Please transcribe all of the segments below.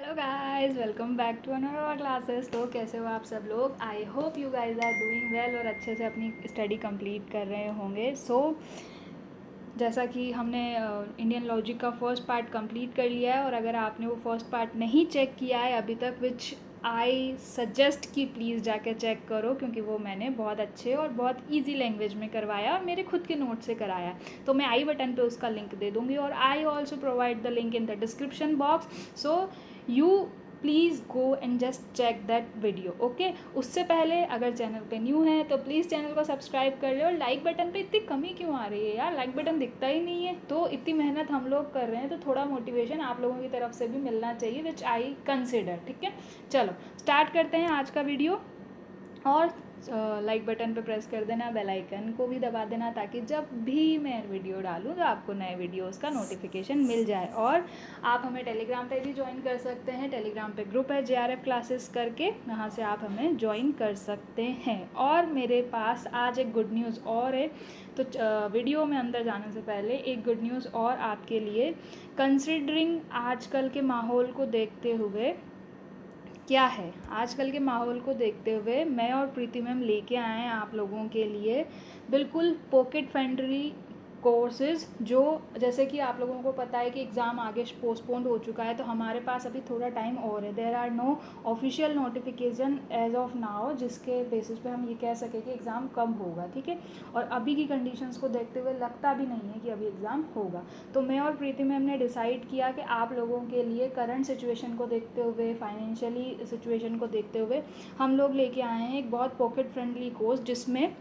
Hello guys, welcome back to another our classes. तो कैसे हो आप सब लोग? I hope you guys are doing well और अच्छे से अपनी स्टडी कंप्लीट कर रहे होंगे। जैसा कि हमने इंडियन लॉजिक का फर्स्ट पार्ट कंप्लीट कर लिया है, और अगर आपने वो फर्स्ट पार्ट नहीं चेक किया है अभी तक, विच आई सजेस्ट कि प्लीज़ जाके चेक करो, क्योंकि वो मैंने बहुत अच्छे और बहुत इजी लैंग्वेज में करवाया और मेरे खुद के नोट से कराया। तो मैं आई बटन पे उसका लिंक दे दूँगी, और I also provide the link in the description box. So you please go and just check that video, okay. उससे पहले अगर चैनल पे न्यू है तो प्लीज़ चैनल को सब्सक्राइब कर ले। और लाइक बटन पे इतनी कमी क्यों आ रही है यार? लाइक बटन दिखता ही नहीं है। तो इतनी मेहनत हम लोग कर रहे हैं, तो थोड़ा मोटिवेशन आप लोगों की तरफ से भी मिलना चाहिए, विच आई कंसिडर। ठीक है, चलो स्टार्ट करते हैं आज का वीडियो। और लाइक बटन पे प्रेस कर देना, बेल आइकन को भी दबा देना, ताकि जब भी मैं वीडियो डालूँ तो आपको नए वीडियोस का नोटिफिकेशन मिल जाए। और आप हमें टेलीग्राम पे भी ज्वाइन कर सकते हैं। टेलीग्राम पे ग्रुप है JRF क्लासेस करके, वहाँ से आप हमें ज्वाइन कर सकते हैं। और मेरे पास आज एक गुड न्यूज़ और है। तो वीडियो में अंदर जाने से पहले एक गुड न्यूज़ और आपके लिए। कंसिडरिंग आजकल के माहौल को देखते हुए, क्या है आजकल के माहौल को देखते हुए, मैं और प्रीति मैम लेके आए हैं आप लोगों के लिए बिल्कुल पॉकेट फ्रेंडली कोर्सेज। जो जैसे कि आप लोगों को पता है कि एग्ज़ाम आगे पोस्टपोन्ड हो चुका है, तो हमारे पास अभी थोड़ा टाइम और है। There are no official notification as of now, जिसके बेसिस पे हम ये कह सकें कि एग्ज़ाम कब होगा। ठीक है, और अभी की कंडीशंस को देखते हुए लगता भी नहीं है कि अभी एग्ज़ाम होगा। तो मैं और प्रीति मैम ने डिसाइड किया कि आप लोगों के लिए करंट सिचुएशन को देखते हुए, फाइनेंशियली सिचुएशन को देखते हुए, हम लोग लेके आए हैं एक बहुत पॉकेट फ्रेंडली कोर्स, जिसमें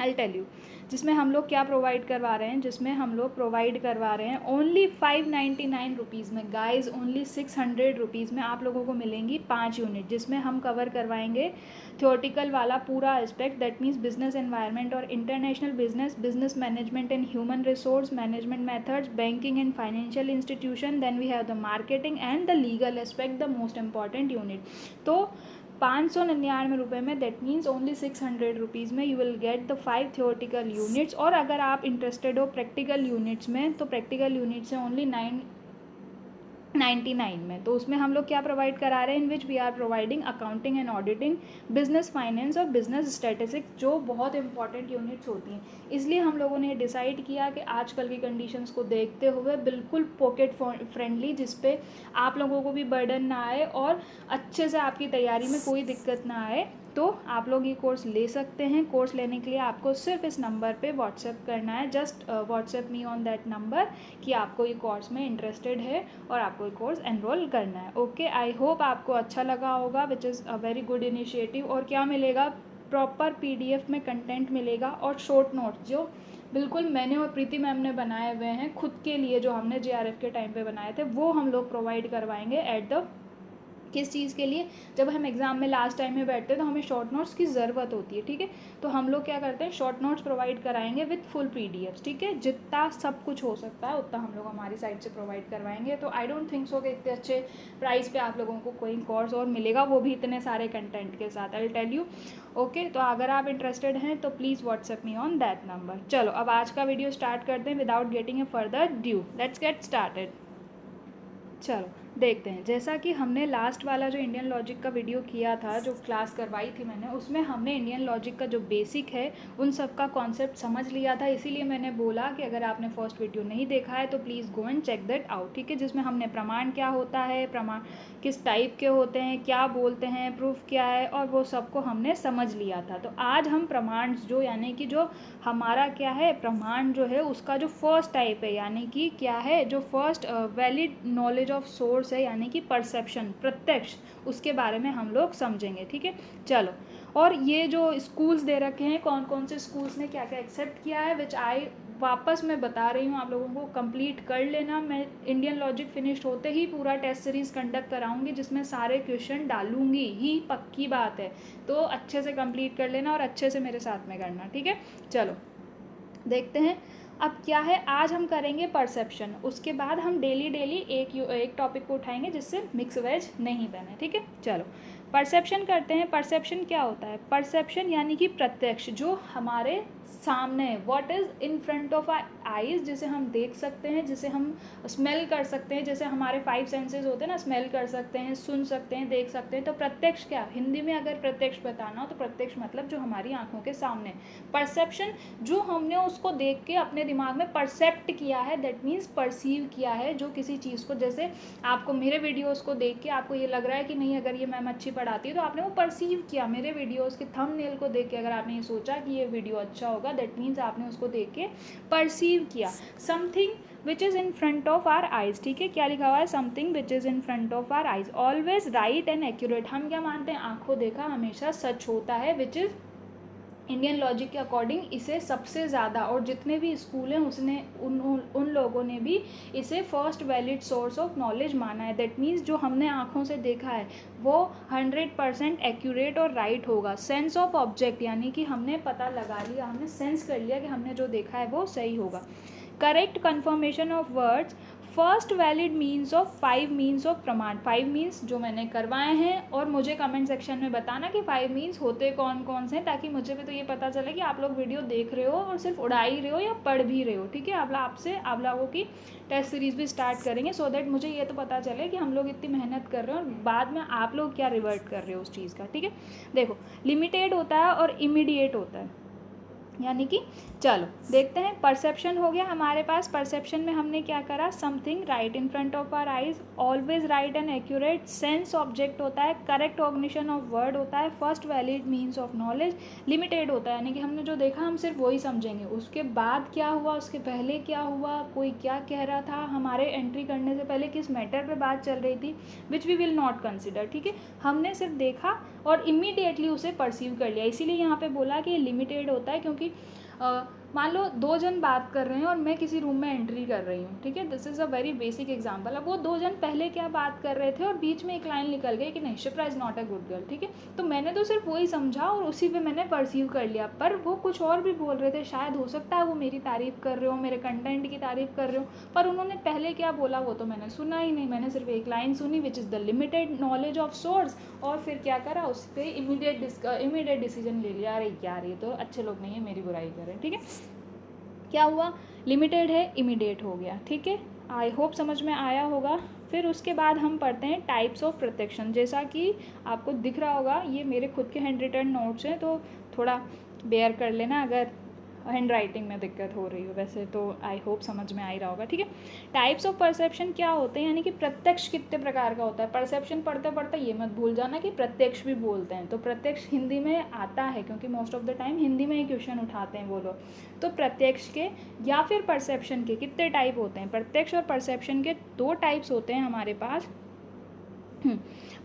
आई टेल यू, जिसमें हम लोग क्या प्रोवाइड करवा रहे हैं। जिसमें हम लोग प्रोवाइड करवा रहे हैं ओनली 599 रुपीज़ में, गाइज ओनली 600 रुपीज़ में आप लोगों को मिलेंगी 5 यूनिट, जिसमें हम कवर करवाएंगे थियोरटिकल वाला पूरा aspect, that means business environment और international business, business management and human resource management methods, banking and financial institution, then we have the marketing and the legal aspect, the most important unit. तो 599 में, that means only 600 rupees में you will get the 5 theoretical units. और अगर आप interested हो practical units में, तो practical units है ओनली 999 में। तो उसमें हम लोग क्या प्रोवाइड करा रहे हैं, in which we are providing accounting and auditing, business finance और बिजनेस स्टैटिस्टिक्स, जो बहुत इंपॉर्टेंट यूनिट्स होती हैं। इसलिए हम लोगों ने डिसाइड किया कि आजकल की कंडीशंस को देखते हुए बिल्कुल पॉकेट फ्रेंडली, जिसपे आप लोगों को भी बर्डन ना आए और अच्छे से आपकी तैयारी में कोई दिक्कत ना आए, तो आप लोग ये कोर्स ले सकते हैं। कोर्स लेने के लिए आपको सिर्फ इस नंबर पे व्हाट्सएप करना है, just WhatsApp me on that number, कि आपको ये कोर्स में इंटरेस्टेड है और आपको ये कोर्स एनरोल करना है। ओके, आई होप आपको अच्छा लगा होगा, which is a very good initiative. और क्या मिलेगा, प्रॉपर PDF में कंटेंट मिलेगा, और शॉर्ट नोट्स जो बिल्कुल मैंने और प्रीति मैम ने बनाए हुए हैं खुद के लिए, जो हमने JRF के टाइम पे बनाए थे, वो हम लोग प्रोवाइड करवाएंगे एट द, किस चीज़ के लिए, जब हम एग्ज़ाम में लास्ट टाइम में बैठते हैं तो हमें शॉर्ट नोट्स की ज़रूरत होती है। ठीक है, तो हम लोग क्या करते हैं, शॉर्ट नोट्स प्रोवाइड कराएंगे विथ फुल PDFs। ठीक है, जितना सब कुछ हो सकता है उतना हम लोग हमारी साइड से प्रोवाइड करवाएंगे। तो आई डोंट थिंक सो कि इतने अच्छे प्राइस पे आप लोगों को कोई कोर्स और मिलेगा, वो भी इतने सारे कंटेंट के साथ। I will tell you. Okay, तो अगर आप इंटरेस्टेड हैं तो please WhatsApp me on that number. चलो अब आज का वीडियो स्टार्ट करते हैं without getting a further due. Let's get started. चलो देखते हैं। जैसा कि हमने लास्ट वाला जो इंडियन लॉजिक का वीडियो किया था, जो क्लास करवाई थी मैंने, उसमें हमने इंडियन लॉजिक का जो बेसिक है उन सब का कॉन्सेप्ट समझ लिया था। इसीलिए मैंने बोला कि अगर आपने फर्स्ट वीडियो नहीं देखा है तो please go and check that out. ठीक है, जिसमें हमने प्रमाण क्या होता है, प्रमाण किस टाइप के होते हैं, क्या बोलते हैं, प्रूफ क्या है, और वो सबको हमने समझ लिया था। तो आज हम प्रमाण, जो यानी कि जो हमारा क्या है, प्रमाण जो है उसका जो फर्स्ट टाइप है, यानी कि क्या है, जो first valid knowledge of source है, यानी कि परसेप्शन, प्रत्यक्ष, उसके बारे में हम लोग समझेंगे। ठीक है, चलो। और ये जो स्कूल्स दे रखे हैं, कौन कौन से स्कूल्स ने क्या क्या एक्सेप्ट किया है, विच आई वापस मैं बता रही हूँ आप लोगों को, कंप्लीट कर लेना। मैं इंडियन लॉजिक फिनिश्ड होते ही पूरा टेस्ट सीरीज़ कंडक्ट कराऊंगी, जिसमें सारे क्वेश्चन डालूंगी ही, पक्की बात है। तो अच्छे से कंप्लीट कर लेना और अच्छे से मेरे साथ में करना। ठीक है, चलो देखते हैं। अब क्या है, आज हम करेंगे परसेप्शन, उसके बाद हम डेली एक टॉपिक को उठाएंगे जिससे मिक्स वेज नहीं बने। ठीक है, चलो परसेप्शन करते हैं। परसेप्शन क्या होता है? परसेप्शन यानी कि प्रत्यक्ष, जो हमारे सामने है, what is in front of our eyes, जिसे हम देख सकते हैं, जिसे हम स्मेल कर सकते हैं, जैसे हमारे 5 सेंसेस होते हैं ना, स्मेल कर सकते हैं, सुन सकते हैं, देख सकते हैं। तो प्रत्यक्ष क्या, हिंदी में अगर प्रत्यक्ष बताना हो तो प्रत्यक्ष मतलब जो हमारी आंखों के सामने। परसेप्शन जो हमने उसको देख के अपने दिमाग में परसेप्ट किया है, दैट मीन्स परसीव किया है, जो किसी चीज़ को, जैसे आपको मेरे वीडियोस को देख के आपको ये लग रहा है कि नहीं अगर ये मैम अच्छी पढ़ाती है, तो आपने वो परसीव किया। मेरे वीडियोस के थंबनेल को देख के अगर आपने ये सोचा कि ये वीडियो अच्छा होगा, दैट मीन्स आपने उसको देख के परसीव किया। Something which is in front of our eyes, ठीक है, क्या लिखा हुआ है? Something which is in front of our eyes always right and accurate. हम क्या मानते हैं? आंखों देखा हमेशा सच होता है, विच इज़ इंडियन लॉजिक के अकॉर्डिंग इसे सबसे ज़्यादा, और जितने भी स्कूल हैं उसने उन लोगों ने भी इसे first valid source of knowledge माना है। दैट मीन्स जो हमने आँखों से देखा है वो 100% एक्यूरेट और राइट होगा। सेंस ऑफ ऑब्जेक्ट यानी कि हमने पता लगा लिया, हमने सेंस कर लिया कि हमने जो देखा है वो सही होगा। Correct confirmation of words first valid means of 5 means of प्रमाण। 5 मीन्स जो मैंने करवाए हैं, और मुझे कमेंट सेक्शन में बताना कि 5 मीन्स होते कौन कौन से हैं, ताकि मुझे भी तो ये पता चले कि आप लोग वीडियो देख रहे हो और सिर्फ उड़ा ही रहे हो या पढ़ भी रहे हो, ठीक है। अब आपसे आप लोगों की टेस्ट सीरीज भी स्टार्ट करेंगे, सो दैट मुझे ये तो पता चले कि हम लोग इतनी मेहनत कर रहे हो और बाद में आप लोग क्या रिवर्ट कर रहे हो उस चीज़ का, ठीक है। देखो, लिमिटेड होता है और इमीडिएट होता है, यानी कि चलो देखते हैं। परसेप्शन हो गया हमारे पास। परसेप्शन में हमने क्या करा? Something right in front of our eyes, always right and accurate, sense object होता है, करेक्ट कॉग्निशन ऑफ वर्ड होता है, first valid means of knowledge, limited होता है यानी कि हमने जो देखा हम सिर्फ वही समझेंगे, उसके बाद क्या हुआ, उसके पहले क्या हुआ, कोई क्या कह रहा था, हमारे एंट्री करने से पहले किस मैटर पे बात चल रही थी, which we will not consider, ठीक है। हमने सिर्फ देखा और इमीडिएटली उसे परसीव कर लिया। इसीलिए यहाँ पे बोला कि ये लिमिटेड होता है, क्योंकि मान लो 2 जन बात कर रहे हैं और मैं किसी रूम में एंट्री कर रही हूँ, ठीक है। This is a very basic example. अब वो 2 जन पहले क्या बात कर रहे थे और बीच में एक लाइन निकल गई कि नहीं, Shipra is not a good girl, ठीक है। तो मैंने तो सिर्फ वही समझा और उसी पे मैंने परसीव कर लिया, पर वो कुछ और भी बोल रहे थे। शायद हो सकता है वो मेरी तारीफ़ कर रहे हो, मेरे कंटेंट की तारीफ़ कर रहे हो, पर उन्होंने पहले क्या बोला वो तो मैंने सुना ही नहीं। मैंने सिर्फ एक लाइन सुनी, which is the limited knowledge of source, और फिर क्या करा, उस पर इमीडिएट डिसीजन ले लिया, अरे यार ये तो अच्छे लोग नहीं है, मेरी बुराई कर रहे हैं, ठीक है। क्या हुआ? लिमिटेड है, इमीडिएट हो गया, ठीक है। आई होप समझ में आया होगा। फिर उसके बाद हम पढ़ते हैं टाइप्स ऑफ प्रत्यक्षण। जैसा कि आपको दिख रहा होगा, ये मेरे खुद के हैंड रिटन नोट्स हैं, तो थोड़ा बेयर कर लेना अगर हैंड राइटिंग में दिक्कत हो रही हो। वैसे तो आई होप समझ में आ ही रहा होगा, ठीक है। टाइप्स ऑफ परसेप्शन क्या होते हैं, यानी कि प्रत्यक्ष कितने प्रकार का होता है। परसेप्शन पढ़ते पढ़ते ये मत भूल जाना कि प्रत्यक्ष भी बोलते हैं। तो प्रत्यक्ष हिंदी में आता है, क्योंकि most of the time Hindi में ही क्वेश्चन उठाते हैं वो लोग। तो प्रत्यक्ष के या फिर परसेप्शन के कितने टाइप होते हैं? प्रत्यक्ष और परसेप्शन के 2 टाइप्स होते हैं हमारे पास।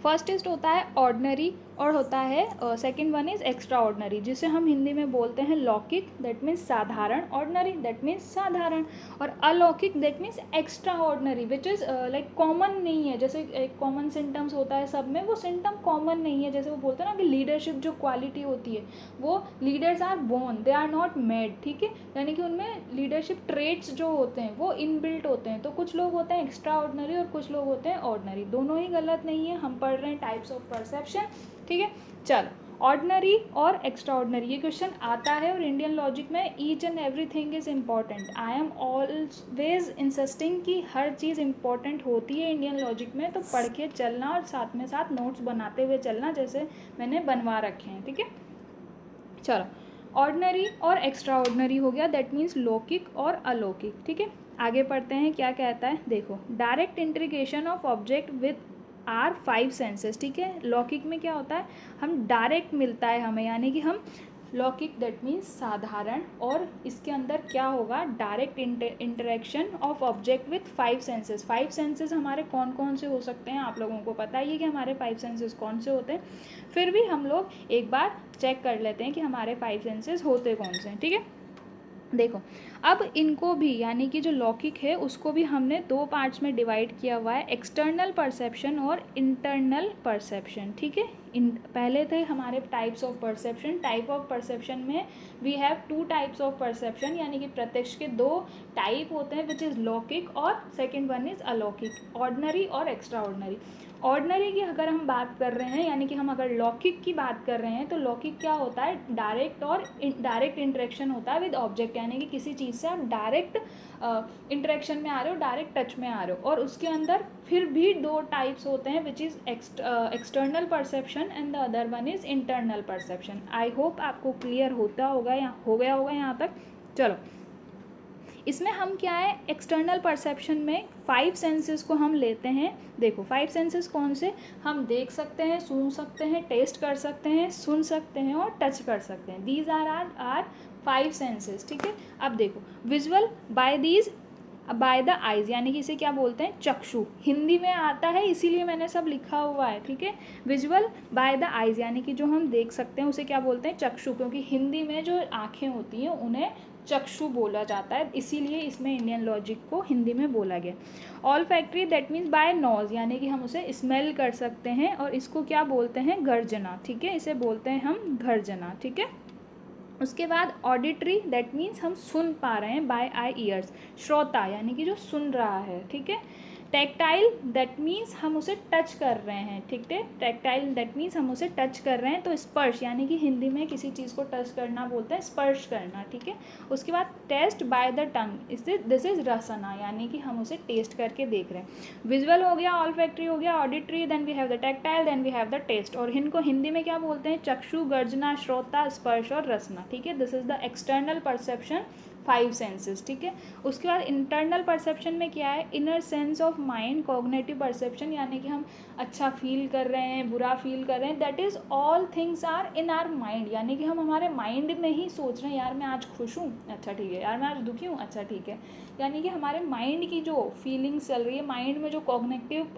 फर्स्ट टेस्ट होता है ऑर्डिनरी और होता है second one is extra ordinary, जिसे हम हिंदी में बोलते हैं लौकिक, दैट मीन्स साधारण, ऑर्डिनरी दैट मीन्स साधारण, और अलौकिक that means extra ordinary, which is like common नहीं है। जैसे एक कॉमन सिम्टम्स होता है सब में, वो सिम्टम कॉमन नहीं है। जैसे वो बोलते हैं ना कि लीडरशिप जो क्वालिटी होती है, वो leaders are born, they are not made, ठीक है। यानी कि उनमें लीडरशिप ट्रेट्स जो होते हैं वो इनबिल्ट होते हैं। तो कुछ लोग होते हैं एक्स्ट्रा ऑर्डिनरी और कुछ लोग होते हैं ऑर्डिनरी, दोनों ही गलत नहीं है। हम पढ़ रहे हैं टाइप्स ऑफ परसेप्शन, ठीक है। चलो, ऑर्डिनरी और एक्स्ट्रा ऑर्डिनरी ये क्वेश्चन आता है, और इंडियन लॉजिक में each and everything is important. I am always insisting कि हर चीज़ इंपॉर्टेंट होती है इंडियन लॉजिक में, तो पढ़ के चलना और साथ में साथ नोट्स बनाते हुए चलना, जैसे मैंने बनवा रखे हैं, ठीक है। चलो, ऑर्डिनरी और एक्स्ट्रा ऑर्डिनरी हो गया, दैट मीन्स लौकिक और अलौकिक, ठीक है। आगे पढ़ते हैं क्या कहता है। देखो, direct integration of object with our 5 senses, ठीक है। लौकिक में क्या होता है, हम डायरेक्ट मिलता है हमें, यानी कि हम लौकिक दैट मीन्स साधारण, और इसके अंदर क्या होगा, direct interaction of object with 5 senses. 5 senses हमारे कौन कौन से हो सकते हैं, आप लोगों को पता ही है कि हमारे 5 सेंसेस कौन से होते हैं। फिर भी हम लोग एक बार चेक कर लेते हैं कि हमारे 5 सेंसेस होते कौन से हैं, ठीक है। देखो, अब इनको भी यानी कि जो लौकिक है उसको भी हमने दो पार्ट्स में डिवाइड किया हुआ है, एक्सटर्नल परसेप्शन और इंटरनल परसेप्शन। ठीक है, पहले थे हमारे types of perception. Type of perception में we have two types of perception, यानी कि प्रत्यक्ष के दो टाइप होते हैं, विच इज़ लौकिक और सेकेंड वन इज़ अलौकिक, ऑर्डिनरी और एक्स्ट्रा ऑर्डिनरी। ऑर्डिनरी की अगर हम बात कर रहे हैं, यानी कि हम अगर लौकिक की बात कर रहे हैं, तो लौकिक क्या होता है, डायरेक्ट और डायरेक्ट इंटरेक्शन होता है विद ऑब्जेक्ट, यानी कि किसी चीज़ से आप डायरेक्ट इंटरेक्शन में आ रहे हो, डायरेक्ट टच में आ रहे हो। और उसके अंदर फिर भी दो टाइप्स होते हैं, which is external perception and the other one is internal perception. I hope आपको क्लियर होता होगा या हो गया होगा यहाँ तक। चलो, इसमें हम क्या है, एक्सटर्नल परसेप्शन में 5 सेंसेस को हम लेते हैं। देखो 5 सेंसेस कौन से, हम देख सकते हैं, सूंघ सकते हैं, टेस्ट कर सकते हैं, सुन सकते हैं और टच कर सकते हैं। These are 5 senses. ठीक है, अब देखो, विजुअल बाय द आइज़, यानी कि इसे क्या बोलते हैं, चक्षु। हिंदी में आता है इसीलिए मैंने सब लिखा हुआ है। ठीक है, विजुअल बाय द आइज़, यानी कि जो हम देख सकते हैं उसे क्या बोलते हैं, चक्षु, क्योंकि हिंदी में जो आँखें होती हैं उन्हें चक्षु बोला जाता है, इसीलिए इसमें इंडियन लॉजिक को हिंदी में बोला गया। Olfactory, that means by nose, यानी कि हम उसे स्मेल कर सकते हैं, और इसको क्या बोलते हैं, गर्जना। ठीक है, इसे बोलते हैं हम गर्जना। ठीक है, उसके बाद ऑडिटरी, दैट मीन्स हम सुन पा रहे हैं, बाय आई ईयर्स, श्रोता यानी कि जो सुन रहा है। ठीक है, टैक्टाइल, दैट मीन्स हम उसे टच कर रहे हैं। ठीक है, टैक्टाइल दैट मीन्स हम उसे टच कर रहे हैं। तो स्पर्श, यानी कि हिंदी में किसी चीज़ को टच करना बोलते हैं स्पर्श करना। ठीक है, उसके बाद टेस्ट बाय द टंग, इससे दिस इज रसना, यानी कि हम उसे टेस्ट करके देख रहे हैं। विजुअल हो गया, ऑल फैक्ट्री हो गया, auditory, then we have the tactile, then we have the taste. और इनको हिंदी में क्या बोलते हैं, चक्षु, गर्जना, श्रोता, स्पर्श और रसना। ठीक है, this is the external perception, 5 senses. ठीक है, उसके बाद इंटरनल परसेप्शन में क्या है, inner sense of mind, cognitive perception, यानी कि हम अच्छा फील कर रहे हैं, बुरा फील कर रहे हैं, that is all things are in our mind, यानी कि हम हमारे माइंड में ही सोच रहे हैं, यार मैं आज खुश हूँ, अच्छा ठीक है, यार मैं आज दुखी हूँ, अच्छा ठीक है। यानी कि हमारे माइंड की जो फीलिंग्स चल रही है, माइंड में जो कॉग्निटिव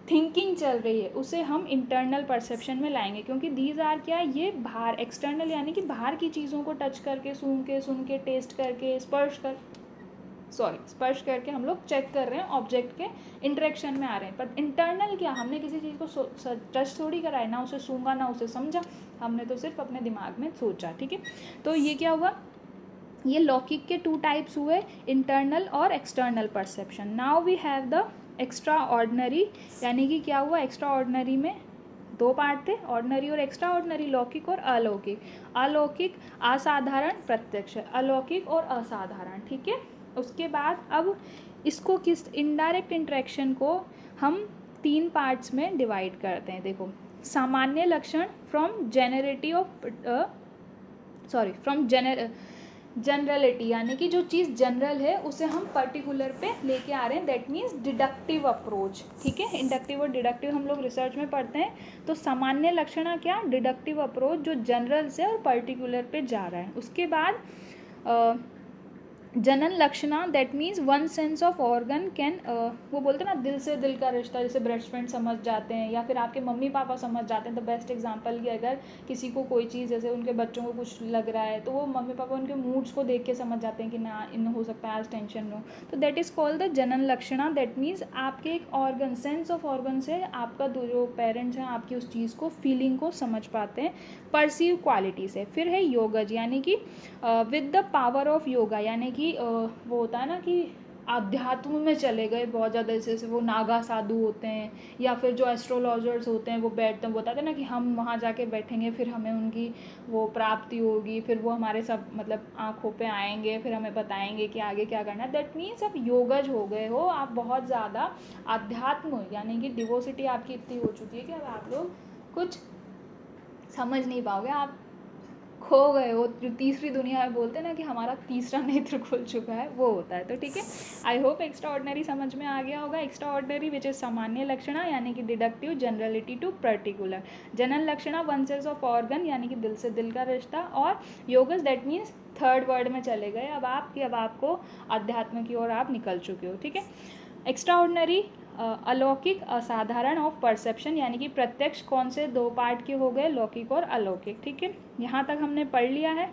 थिंकिंग चल रही है, उसे हम इंटरनल परसेप्शन में लाएंगे, क्योंकि दीज आर क्या है, ये बाहर, एक्सटर्नल यानी कि बाहर की चीज़ों को टच करके, सूंघ के, सुन के, टेस्ट करके, स्पर्श करके हम लोग चेक कर रहे हैं, ऑब्जेक्ट के इंटरेक्शन में आ रहे हैं। पर इंटरनल क्या, हमने किसी चीज़ को टच थोड़ी करा है, ना उसे सूंघा ना उसे समझा, हमने तो सिर्फ अपने दिमाग में सोचा। ठीक है, तो ये क्या हुआ, ये लौकिक के 2 टाइप्स हुए, इंटरनल और external perception. Now we have the extraordinary, यानी कि क्या हुआ, एक्स्ट्रा ऑर्डिनरी में 2 पार्ट थे, ऑर्डिनरी और एक्स्ट्रा ऑर्डिनरी, लौकिक और अलौकिक। अलौकिक असाधारण, प्रत्यक्ष, अलौकिक और असाधारण। ठीक है, उसके बाद अब इसको किस इनडायरेक्ट इंटरेक्शन को हम 3 पार्ट्स में डिवाइड करते हैं। देखो, सामान्य लक्षण फ्रॉम जेनरेटी ऑफ फ्रॉम जनरलिटी, यानी कि जो चीज़ जनरल है उसे हम पर्टिकुलर पे लेके आ रहे हैं, दैट मीन्स डिडक्टिव अप्रोच। ठीक है, इंडक्टिव और डिडक्टिव हम लोग रिसर्च में पढ़ते हैं। तो सामान्य लक्षण क्या, डिडक्टिव अप्रोच जो जनरल से और पर्टिकुलर पे जा रहा है। उसके बाद जनन लक्षणा, that means one sense of organ can, वो बोलते हैं ना, दिल से दिल का रिश्ता, जैसे बेस्ट फ्रेंड समझ जाते हैं, या फिर आपके मम्मी पापा समझ जाते हैं। द बेस्ट एग्जांपल कि अगर किसी को कोई चीज़, जैसे उनके बच्चों को कुछ लग रहा है, तो वो मम्मी पापा उनके मूड्स को देख के समझ जाते हैं कि ना, इन हो सकता है आज टेंशन में हो, तो दैट इज़ कॉल्ड द जनन लक्षणा। दैट मीन्स आपके एक ऑर्गन, सेंस ऑफ ऑर्गन से आपका जो पेरेंट्स हैं आपकी उस चीज़ को, फीलिंग को समझ पाते हैं परसीव क्वालिटी से। फिर है योगज, यानी कि with the power of yoga, यानी कि वो होता है ना कि आध्यात्म में चले गए बहुत ज़्यादा, जैसे वो नागा साधु होते हैं, या फिर जो एस्ट्रोलॉजर्स होते हैं वो बैठते हैं, बताते हैं ना कि हम वहाँ जाके बैठेंगे, फिर हमें उनकी वो प्राप्ति होगी, फिर वो हमारे सब मतलब आँखों पे आएंगे, फिर हमें बताएंगे कि आगे क्या करना है। दैट मीन्स आप योगज हो गए हो, आप बहुत ज़्यादा आध्यात्म, यानी कि डिवोसिटी आपकी इतनी हो चुकी है कि अब आप लोग कुछ समझ नहीं पाओगे, आप खो गए हो। जो तीसरी दुनिया में बोलते हैं ना कि हमारा तीसरा नेत्र खुल चुका है, वो होता है। तो ठीक है, आई होप एक्स्ट्रा ऑर्डिनरी समझ में आ गया होगा। एक्स्ट्रा ऑर्डिनरी विच इज सामान्य लक्षणा, यानी कि deductive, generality to particular. General लक्षणा, वन सेंस ऑफ ऑर्गन, यानी कि दिल से दिल का रिश्ता। और योगस, दैट मीन्स थर्ड वर्ड में चले गए अब आपको अध्यात्म की ओर आप निकल चुके हो। ठीक है, एक्स्ट्रा ऑर्डिनरी, अलौकिक, असाधारण ऑफ परसेप्शन, यानी कि प्रत्यक्ष कौन से 2 पार्ट के हो गए, लौकिक और अलौकिक। ठीक है, यहाँ तक हमने पढ़ लिया है।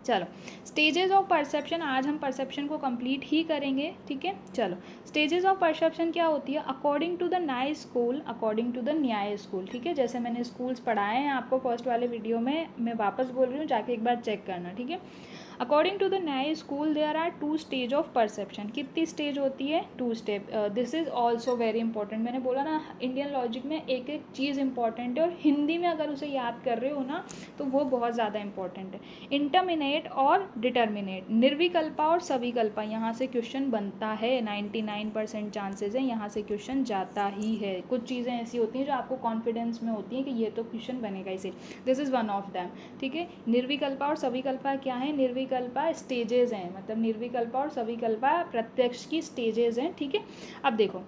चलो, स्टेजेस ऑफ परसेप्शन, आज हम परसेप्शन को कंप्लीट ही करेंगे, ठीक है। चलो, स्टेजेस ऑफ परसेप्शन क्या होती है, according to the Nyaya school, according to the Nyaya school, ठीक है। जैसे मैंने स्कूल्स पढ़ाए हैं आपको फर्स्ट वाले वीडियो में, मैं वापस बोल रही हूँ, जाके एक बार चेक करना, ठीक है। According to the Nyaya school there are 2 stage of perception. कितनी स्टेज होती है, 2 step. This is also very important. मैंने बोला ना, इंडियन लॉजिक में एक एक चीज़ इंपॉर्टेंट है, और हिंदी में अगर उसे याद कर रहे हो ना तो वो बहुत ज़्यादा इंपॉर्टेंट है। इंटरमिनेट और डिटर्मिनेट, निर्विकल्पा और सविकल्पा, यहाँ से क्वेश्चन बनता है, 99% चांसेस है यहाँ से क्वेश्चन जाता ही है। कुछ चीज़ें ऐसी होती हैं जो आपको कॉन्फिडेंस में होती हैं कि ये तो क्वेश्चन बनेगा इसे, this is one of them, ठीक है। निर्विकल्पा और सविकल्पा क्या है, निर्विकल्पा स्टेजेस हैं, मतलब निर्विकल्पा और सविकल्पा प्रत्यक्ष की स्टेजेस हैं, ठीक है। अब देखो,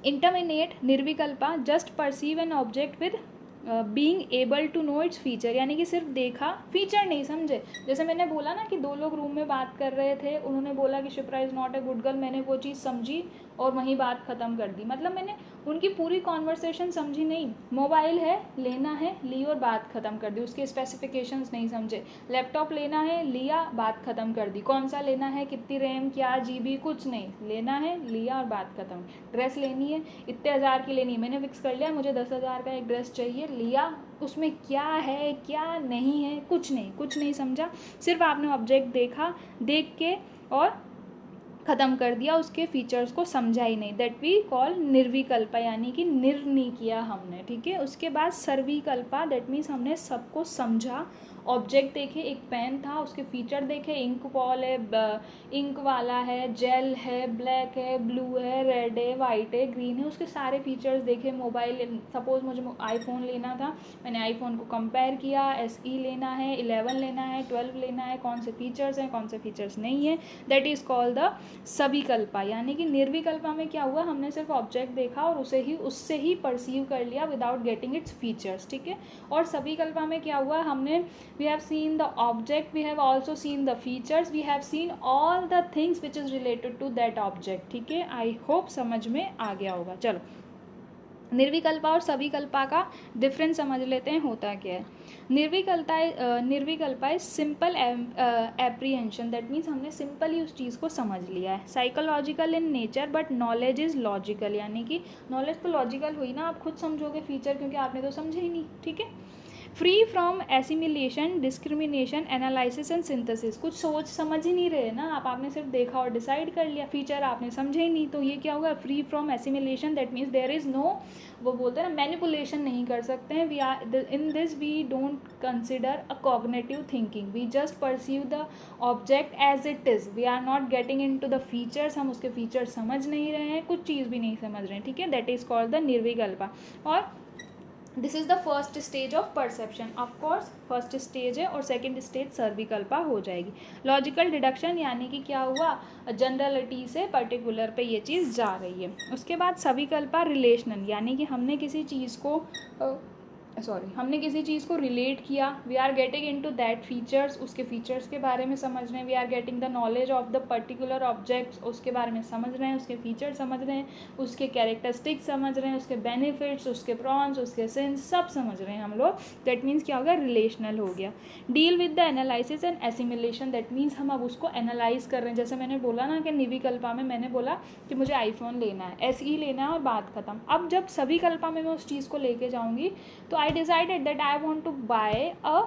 indeterminate nirvikalpa just perceive an object with being able to know its feature, यानी कि सिर्फ देखा, फीचर नहीं समझे। जैसे मैंने बोला ना कि 2 लोग रूम में बात कर रहे थे, उन्होंने बोला कि Shipra is not a good girl, मैंने वो चीज़ समझी और वहीं बात ख़त्म कर दी, मतलब मैंने उनकी पूरी कॉन्वर्सेशन समझी नहीं। मोबाइल है, लेना है, ली और बात ख़त्म कर दी, उसके स्पेसिफिकेशंस नहीं समझे। लैपटॉप लेना है, लिया, बात ख़त्म कर दी, कौन सा लेना है, कितनी रैम, क्या GB, कुछ नहीं, लेना है, लिया और बात ख़त्म। ड्रेस लेनी है, इतने हज़ार की लेनी है, मैंने फिक्स कर लिया मुझे 10,000 का एक ड्रेस चाहिए, लिया, उसमें क्या है क्या नहीं है, कुछ नहीं समझा। सिर्फ आपने ऑब्जेक्ट देखा, देख के और ख़त्म कर दिया, उसके फीचर्स को समझा ही नहीं, दैट वी कॉल निर्विकल्पा, यानी कि नहीं किया हमने, ठीक है। उसके बाद सर्विकल्पा, दैट मीन्स हमने सबको समझा, ऑब्जेक्ट देखे, एक पेन था, उसके फीचर देखे, इंक बॉल है, इंक वाला है, जेल है, ब्लैक है, ब्लू है, रेड है, वाइट है, ग्रीन है, उसके सारे फीचर्स देखे। मोबाइल, सपोज मुझे आईफोन लेना था, मैंने आईफोन को कंपेयर किया, SE लेना है, 11 लेना है, 12 लेना है, कौन से फीचर्स हैं, कौन से फीचर्स नहीं है, दैट इज़ कॉल्ड द सविकल्पा। यानी कि निर्विकल्पा में क्या हुआ, हमने सिर्फ ऑब्जेक्ट देखा और उससे ही परसीव कर लिया विदाउट गेटिंग इट्स फीचर्स, ठीक है। और सविकल्पा में क्या हुआ, हमने we have seen the object, we have also seen the features, we have seen all the things which is related to that object, ठीक है। आई होप समझ में आ गया होगा। चलो, निर्विकल्पा और सविकल्पा का डिफरेंस समझ लेते हैं, होता क्या है। Nirvikalpa is simple apprehension, that means हमने सिंपली उस चीज़ को समझ लिया है। Psychological in nature but knowledge is logical, यानी कि नॉलेज तो लॉजिकल हुई ना, आप खुद समझोगे फीचर, क्योंकि आपने तो समझे ही नहीं, ठीक है। Free from assimilation, discrimination, analysis and synthesis, कुछ सोच समझ ही नहीं रहे ना आप, आपने सिर्फ देखा और डिसाइड कर लिया, फीचर आपने समझे ही नहीं, तो ये क्या होगा, free from assimilation, that means there is no, वो बोलते हैं ना, मैनिपुलेशन नहीं कर सकते हैं। We are in this we don't consider a cognitive thinking, we just perceive the object as it is, we are not getting into the features, हम उसके फीचर्स समझ नहीं रहे हैं, कुछ चीज़ भी नहीं समझ रहे हैं, ठीक है। That is called the nirvikalpa. और this is the first stage of perception, of course first stage है, और सेकेंड स्टेज सर्विकल्पा हो जाएगी। लॉजिकल डिडक्शन, यानी कि क्या हुआ, जनरलिटी से पर्टिकुलर पे ये चीज़ जा रही है। उसके बाद सविकल्पा रिलेशनल, यानी कि हमने किसी चीज़ को रिलेट किया, we are getting into that features, उसके फीचर्स के बारे में समझ रहे हैं, we are getting the knowledge of the particular objects, उसके बारे में समझ रहे हैं, उसके फीचर्स समझ रहे हैं, उसके कैरेक्टरिस्टिक्स समझ रहे हैं, उसके बेनिफिट्स, उसके प्रॉन्स, उसके सिंस, सब समझ रहे हैं हम लोग, दैट मीन्स क्या हो गया, रिलेशनल हो गया। Deal with the analysis and assimilation, that means हम अब उसको एनालाइज कर रहे हैं। जैसे मैंने बोला ना कि निर्विकल्पा में मैंने बोला कि मुझे आईफोन लेना है, SE लेना है और बात खत्म। अब जब सविकल्पा में मैं उस चीज़ को लेके जाऊँगी, तो I decided that I want to buy a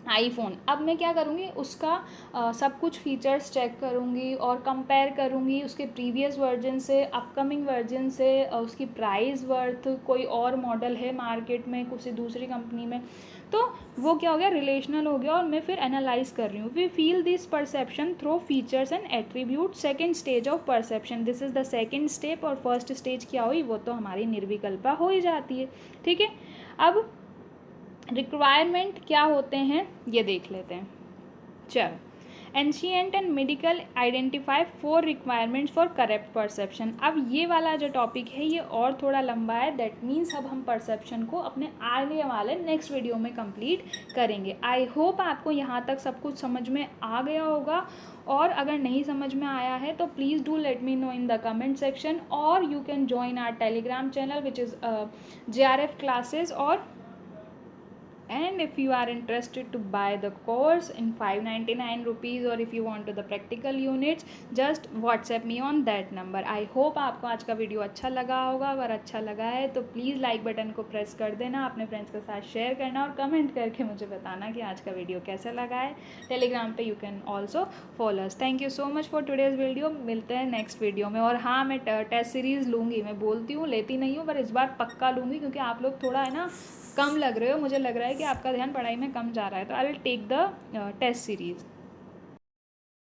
iPhone. अब मैं क्या करूँगी, उसका सब कुछ फीचर्स चेक करूँगी और कंपेयर करूँगी उसके प्रीवियस वर्जन से, अपकमिंग वर्जन से, उसकी प्राइस वर्थ, कोई और मॉडल है मार्केट में किसी दूसरी कंपनी में, तो वो क्या हो गया, रिलेशनल हो गया, और मैं फिर एनालाइज कर रही हूँ। We feel this perception through features and attribute, second stage of perception, this is the second step. और फर्स्ट स्टेज क्या हुई, वो तो हमारी निर्विकल्पा हो ही जाती है, ठीक है। अब रिक्वायरमेंट क्या होते हैं ये देख लेते हैं। चलो, ancient and medical identify 4 requirements for correct perception. अब ये वाला जो टॉपिक है ये और थोड़ा लंबा है, दैट मीन्स अब हम परसेप्शन को अपने आगे वाले नेक्स्ट वीडियो में कंप्लीट करेंगे। आई होप आपको यहाँ तक सब कुछ समझ में आ गया होगा, और अगर नहीं समझ में आया है तो please do let me know in the comment section, और you can join our Telegram channel which is JRF classes, और And if you are interested to buy the course in 599 rupees, or if you want to the practical units, just WhatsApp me on that number. I hope आपको आज का video अच्छा लगा होगा. अगर अच्छा लगा है तो प्लीज़ लाइक बटन को प्रेस कर देना, अपने फ्रेंड्स के साथ शेयर करना और कमेंट करके मुझे बताना कि आज का वीडियो कैसा लगा है. टेलीग्राम पे you can also follow us. Thank you so much for today's video. मिलते हैं नेक्स्ट वीडियो में. और हाँ, मैं टेस्ट सीरीज़ लूँगी. मैं बोलती हूँ लेती नहीं हूँ, पर इस बार पक्का लूँगी, क्योंकि आप लोग थोड़ा है ना कम लग रहे हो. मुझे लग रहा है कि आपका ध्यान पढ़ाई में कम जा रहा है. तो I will take the test series.